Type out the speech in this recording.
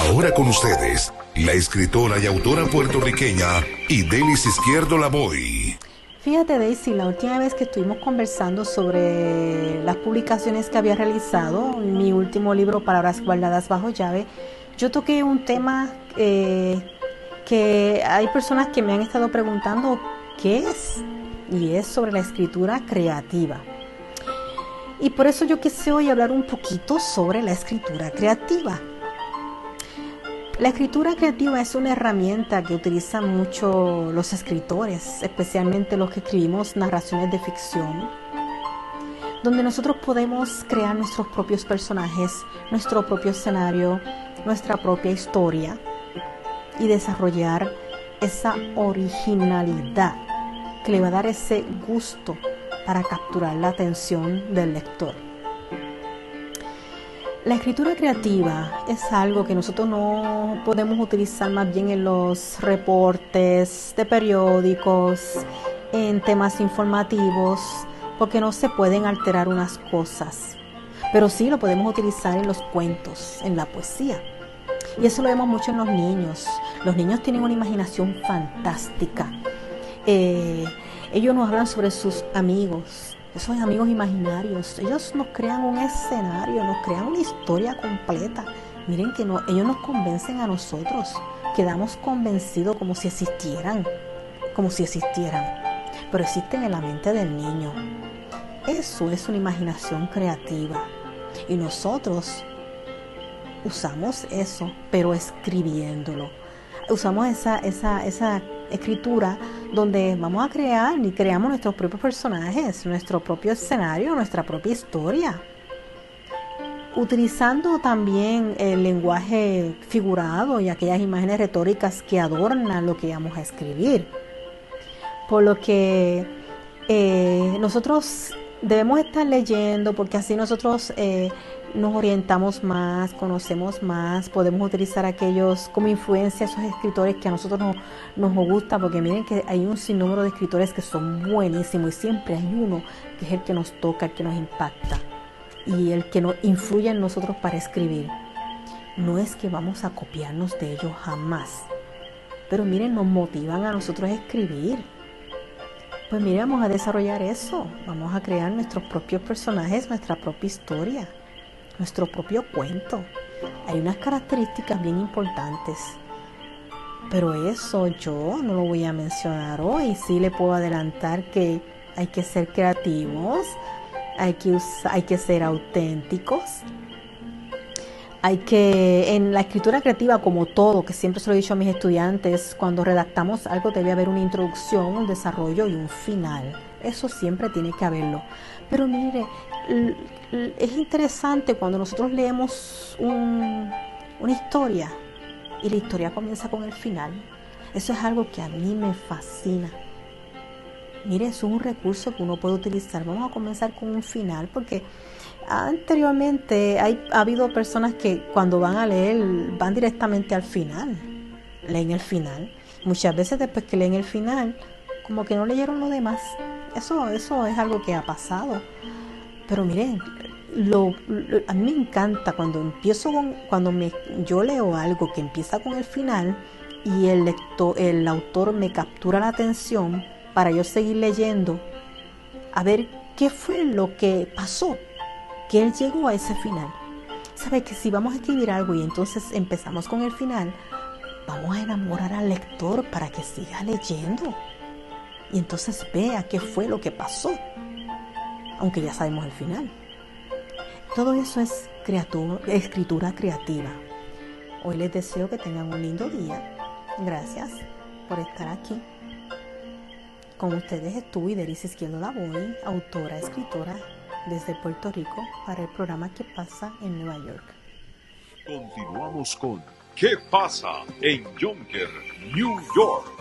Ahora con ustedes, la escritora y autora puertorriqueña Idelys Izquierdo Lavoy. Fíjate, Daisy, la última vez que estuvimos conversando sobre las publicaciones que había realizado, mi último libro, Palabras Guardadas Bajo Llave, yo toqué un tema que hay personas que me han estado preguntando qué es, y es sobre la escritura creativa. Y por eso yo quise hoy hablar un poquito sobre la escritura creativa. La escritura creativa es una herramienta que utilizan mucho los escritores, especialmente los que escribimos narraciones de ficción, donde nosotros podemos crear nuestros propios personajes, nuestro propio escenario, nuestra propia historia y desarrollar esa originalidad que le va a dar ese gusto para capturar la atención del lector. La escritura creativa es algo que nosotros no podemos utilizar más bien en los reportes de periódicos, en temas informativos, porque no se pueden alterar unas cosas. Pero sí lo podemos utilizar en los cuentos, en la poesía. Y eso lo vemos mucho en los niños. Los niños tienen una imaginación fantástica. Ellos nos hablan sobre sus amigos, esos amigos imaginarios. Ellos nos crean un escenario, nos crean una historia completa. Miren que ellos nos convencen a nosotros, quedamos convencidos como si existieran, pero existen en la mente del niño. Eso es una imaginación creativa y nosotros usamos eso, pero escribiéndolo. Usamos esa escritura donde vamos a crear y creamos nuestros propios personajes, nuestro propio escenario, nuestra propia historia, utilizando también el lenguaje figurado y aquellas imágenes retóricas que adornan lo que vamos a escribir. Por lo que nosotros debemos estar leyendo, porque así nosotros nos orientamos más, conocemos más, podemos utilizar aquellos como influencia, esos escritores que a nosotros nos gusta, porque miren que hay un sinnúmero de escritores que son buenísimos y siempre hay uno que es el que nos toca, el que nos impacta y el que nos influye en nosotros para escribir. No es que vamos a copiarnos de ellos jamás, pero miren, nos motivan a nosotros a escribir. Pues mire, vamos a desarrollar eso, vamos a crear nuestros propios personajes, nuestra propia historia, nuestro propio cuento. Hay unas características bien importantes, pero eso yo no lo voy a mencionar hoy. Sí le puedo adelantar que hay que ser creativos, hay que ser auténticos. En la escritura creativa, como todo, que siempre se lo he dicho a mis estudiantes, cuando redactamos algo debe haber una introducción, un desarrollo y un final. Eso siempre tiene que haberlo. Pero mire, es interesante cuando nosotros leemos una historia y la historia comienza con el final. Eso es algo que a mí me fascina. Mire, eso es un recurso que uno puede utilizar. Vamos a comenzar con un final, porque anteriormente ha habido personas que cuando van a leer van directamente al final, leen el final. Muchas veces después que leen el final, como que no leyeron lo demás. Eso es algo que ha pasado. Pero miren, a mí me encanta cuando yo leo algo que empieza con el final y el autor me captura la atención para yo seguir leyendo, a ver qué fue lo que pasó, que él llegó a ese final. Sabe que si vamos a escribir algo y entonces empezamos con el final, vamos a enamorar al lector para que siga leyendo y entonces vea qué fue lo que pasó, aunque ya sabemos el final. Todo eso es escritura creativa. Hoy les deseo que tengan un lindo día. Gracias por estar aquí. Con ustedes estuvo Idelys Izquierdo Lavoy, autora, escritora desde Puerto Rico para el programa ¿Qué pasa en Nueva York? Continuamos con ¿Qué pasa en Yonker, New York?